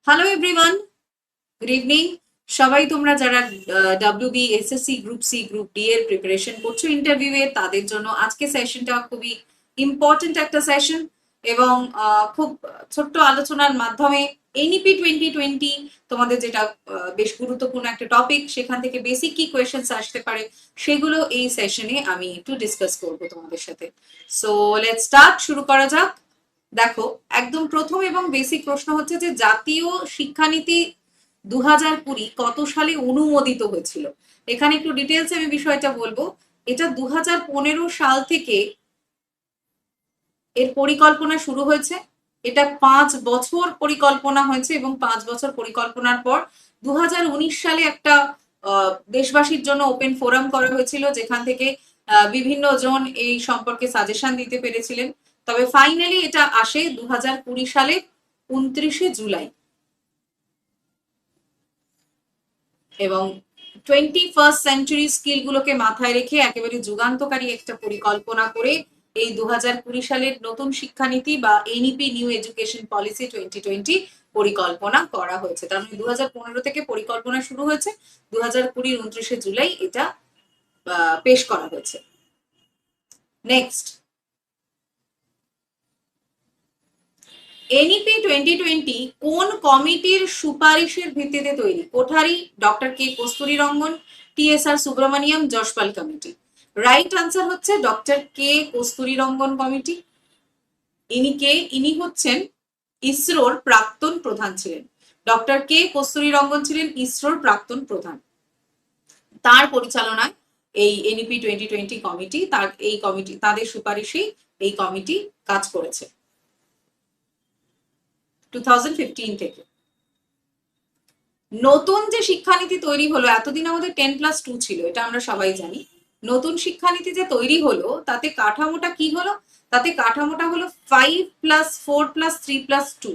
Hello everyone, good evening. সবাই তোমরা যারা WB SSC group C group D এর প্রিপারেশন করছো ইন্টারভিউ এ, তাদের জন্য আজকে সেশনটা খুবই ইম্পর্টেন্ট একটা সেশন। এবং খুব ছোট্ট আলোচনার মাধ্যমে এনইপি 2020 তোমাদের যেটা বেশ গুরুত্বপূর্ণ একটা টপিক, সেখান থেকে বেসিক কি কোয়েশ্চেন্স আসতে পারে সেগুলো এই সেশনে আমি একটু ডিসকাস করবো তোমাদের সাথে। সো লেটস স্টার্ট, শুরু করা যাক। দেখো, একদম প্রথম এবং বেসিক প্রশ্ন হচ্ছে যে জাতীয় শিক্ষানীতি 2020 কত সালে অনুমোদিত হয়েছিল। এখানে একটু ডিটেলস আমি বিষয়টা বলবো। এটা 2015 সাল থেকে এর পরিকল্পনা শুরু হয়েছে। এটা 5 বছর পরিকল্পনা হয়েছে এবং 5 বছর পরিকল্পনার পর 2019 সালে একটা দেশবাসীর জন্য ওপেন ফোরাম করা হয়েছিল, যেখান থেকে বিভিন্ন জন এই সম্পর্কে সাজেশন দিতে পেরেছিলেন। তবে ফাইনালি এটা আসে 2020 সালে 29শে জুলাই। এবং 21st সেঞ্চুরি স্কিলগুলোকে মাথায় রেখে একেবারে যুগান্তকারী একটা পরিকল্পনা করে এই 2020 সালের নতুন শিক্ষানীতি বা এনইপি নিউ এডুকেশন পলিসি 2020 পরিকল্পনা করা হয়েছে। তার মানে 2015 থেকে পরিকল্পনা শুরু হয়েছে, 2020 29শে জুলাই এটা পেশ করা হয়েছে। নেক্সট, এনইপি 2020 কোন কমিটির সুপারিশের ভিত্তিতে তৈরি? Kothari, doctor K Kasturirangan, TSR Subramanian, Yashpal committee. Right answer হচ্ছে doctor K Kasturirangan committee. ইনি হচ্ছেন ইসরোর প্রাক্তন প্রধান ছিলেন। ডক্টর কে কস্তুরী রঙ্গন ছিলেন ইসরোর প্রাক্তন প্রধান। তার পরিচালনায় এই এনইপি 2020 কমিটি, তাদের সুপারিশেই এই কমিটি কাজ করেছে 2015 থেকে। নতুন যে শিক্ষানীতি তৈরি হলো, এতদিন আমাদের 10+2 ছিল, এটা আমরা সবাই জানি। নতুন শিক্ষানীতি যে তৈরি হলো তাতে কাঠামোটা কি হলো? তাতে কাঠামোটা হলো 5+4+3+2।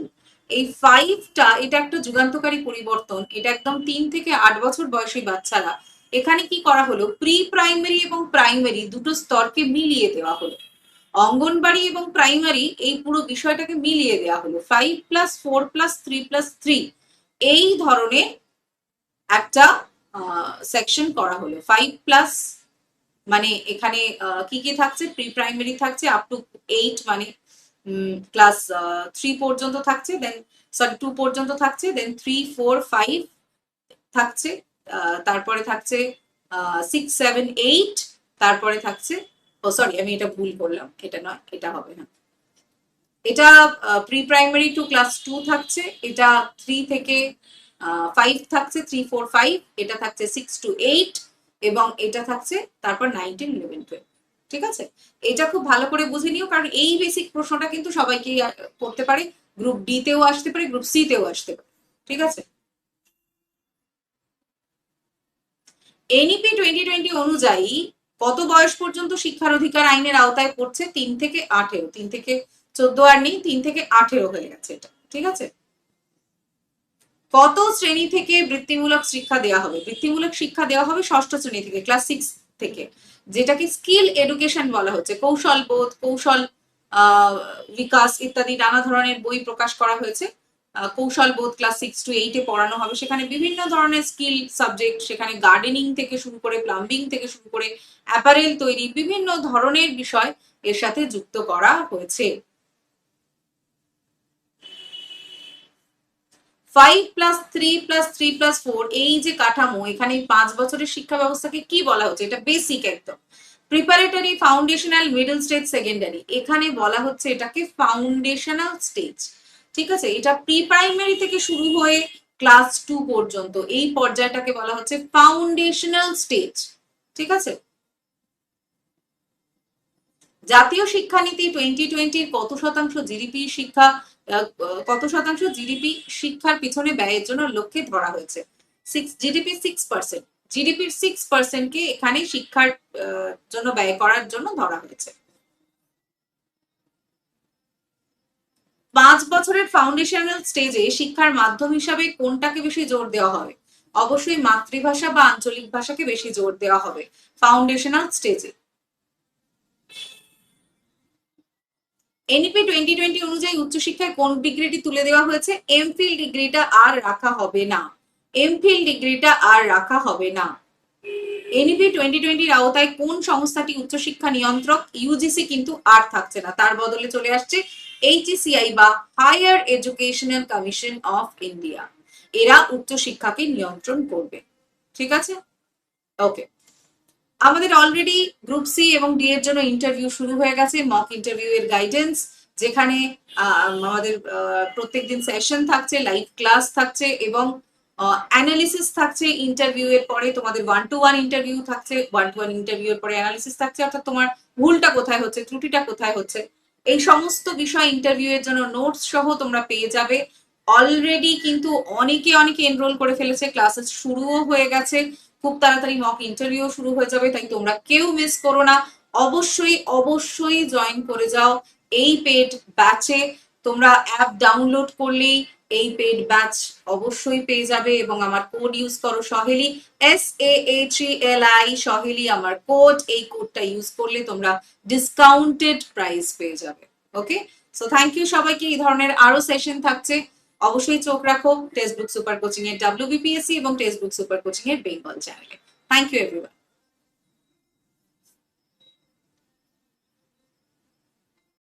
এই 5টা এটা একটা যুগান্তকারী পরিবর্তন। এটা একদম 3 থেকে 8 বছর বয়সী বাচ্চারা, এখানে কি করা হলো, প্রি প্রাইমারি এবং প্রাইমারি দুটো স্তরকে মিলিয়ে দেওয়া হলো। অঙ্গনবাড়ি এবং প্রাইমারি এই পুরো বিষয়টাকে মিলিয়ে দেওয়া হলো। 5+4+3+3 এই ধরনের একটা সেকশন করা হলো। 5+ মানে এখানে কি কি থাকছে, প্রি প্রাইমারি থাকছে আপ টু 8, মানে ক্লাস 3 পর্যন্ত থাকছে, দেন 2 পর্যন্ত থাকছে, দেন 3, 4, 5 থাকছে, তারপরে থাকছে 6, 7, 8, তারপরে থাকছে, ও সরি আমি এটা ভুল করলাম, এটা নয়, এটা হবে না। এটা প্রি প্রাইমারি টু ক্লাস 2 থাকছে, এটা 3 থেকে 5 থাকছে, 3, 4, 5, এটা থাকছে 6 to 8, এবং এটা থাকছে তারপর 9, 10, 11, 12। ঠিক আছে, এটা খুব ভালো করে বুঝে নিও, কারণ এই বেসিক প্রশ্নটা কিন্তু সবাইকে করতে পারে। গ্রুপ ডি তেও আসতে পারে, গ্রুপ সি তেও আসতে পারে। ঠিক আছে, এনইপি 2020 অনুযায়ী কত বয়স পর্যন্ত শিক্ষার অধিকার আইনের আওতায় পড়ছে? 3 থেকে 18। 3 থেকে 14 আর নেই, 3 থেকে 18 হয়ে গেছে এটা। ঠিক আছে, কত শ্রেণী থেকে বৃত্তিমূলক শিক্ষা দেওয়া হবে? বৃত্তিমূলক শিক্ষা দেওয়া হবে 6ষ্ঠ শ্রেণী থেকে, ক্লাস 6 থেকে, যেটাকে স্কিল এডুকেশন বলা হচ্ছে। কৌশল বোধ, কৌশল বিকাশ ইত্যাদি নানা ধরনের বই প্রকাশ করা হয়েছে। কৌশল বোধ ক্লাস 6 to 8 পড়ানো হবে। সেখানে বিভিন্ন ধরনের স্কিল সাবজেক্ট, সেখানে গার্ডেনিং থেকে শুরু করে, প্লাম্বিং থেকে শুরু করে, অ্যাপারেল তৈরি, বিভিন্ন ধরনের বিষয় এর সাথে যুক্ত করা হয়েছে। 5+3+3+4 এই যে কাঠামো, এখানে 5 বছরের শিক্ষা ব্যবস্থাকে কি বলা হচ্ছে? এটা বেসিক একদম। Preparatory, foundational, middle stage, secondary. এখানে বলা হচ্ছে এটাকে ফাউন্ডেশনাল স্টেজ। ঠিক আছে, এটা প্রি প্রাইমারি থেকে শুরু হয়ে ক্লাস 2 পর্যন্ত এই পর্যায়টাকে বলা হচ্ছে ফাউন্ডেশনাল স্টেজ। ঠিক আছে, জাতীয় শিক্ষানীতি 2020 কত শতাংশ জিডিপি শিক্ষার পিছনে ব্যয়ের জন্য লক্ষ্যে ধরা হয়েছে? জিডিপি 6%। জিডিপির 6% কে এখানে শিক্ষার জন্য ব্যয় করার জন্য ধরা হয়েছে। 5 বছরের ফাউন্ডেশনাল স্টেজে শিক্ষার মাধ্যম হিসাবে কোনটাকে বেশি জোর দেওয়া হবে? অবশ্যই মাতৃভাষা বা আঞ্চলিক ভাষাকে বেশি জোর দেওয়া হবে ফাউন্ডেশনাল স্টেজে। এনইপি 2020 অনুযায়ী উচ্চশিক্ষায় কোন ডিগ্রিটি তুলে দেওয়া হয়েছে? এমফিল ডিগ্রিটা আর রাখা হবে না, এমফিল ডিগ্রিটা আর রাখা হবে না। এনইপি 2020 আওতায় কোন সংস্থাটি উচ্চশিক্ষা নিয়ন্ত্রক? ইউজিসি কিন্তু আর থাকছে না, তার বদলে চলে আসছে এইচইসিআই বা higher educational commission of India. এরা উচ্চশিক্ষাকে নিয়ন্ত্রণ করবে। ঠিক আছে, ওকে। আমাদের অলরেডি গ্রুপ সি এবং ডি এর জন্য ইন্টারভিউ শুরু হয়ে গেছে, মক ইন্টারভিউ এর গাইডেন্স, যেখানে আমাদের প্রত্যেকদিন সেশন থাকছে, লাইভ ক্লাস থাকছে এবং অ্যানালিসিস থাকছে। ইন্টারভিউ এর পরে তোমাদের 1-to-1 ইন্টারভিউ থাকছে, 1-to-1 ইন্টারভিউ এর পরে অ্যানালিসিস থাকছে, অর্থাৎ তোমার ভুলটা কোথায় হচ্ছে, ত্রুটিটা কোথায় হচ্ছে, এই সমস্ত বিষয় ইন্টারভিউ এর জন্য নোটস সহ তোমরা পেয়ে যাবে। অলরেডি কিন্তু অনেকে এনরোল করে ফেলেছে, ক্লাসেস শুরুও হয়ে গেছে, খুব তাড়াতাড়ি মক ইন্টারভিউ শুরু হয়ে যাবে, তাই তোমরা কেউ মিস করো না, অবশ্যই অবশ্যই জয়েন করে যাও এই পেড ব্যাচে। তোমরা অ্যাপ ডাউনলোড করলেই এই পেড ব্যাচ অবশ্যই পেয়ে যাবে এবং আমার কোড ইউজ করো সহেলি, SAHELI সহেলি আমার কোড, এই কোডটা ইউজ করলে তোমরা ডিসকাউন্টেড প্রাইস পেয়ে যাবে। ওকে, সো থ্যাংক ইউ সবাইকে। এই ধরনের আরো সেশন থাকছে, অবশ্যই চোখ রাখো টেক্সট বুক সুপার কোচিং এর WBPSC এবং টেক্সট বুক সুপার কোচিং এর বেঙ্গল চ্যানেলে। Thank you everyone.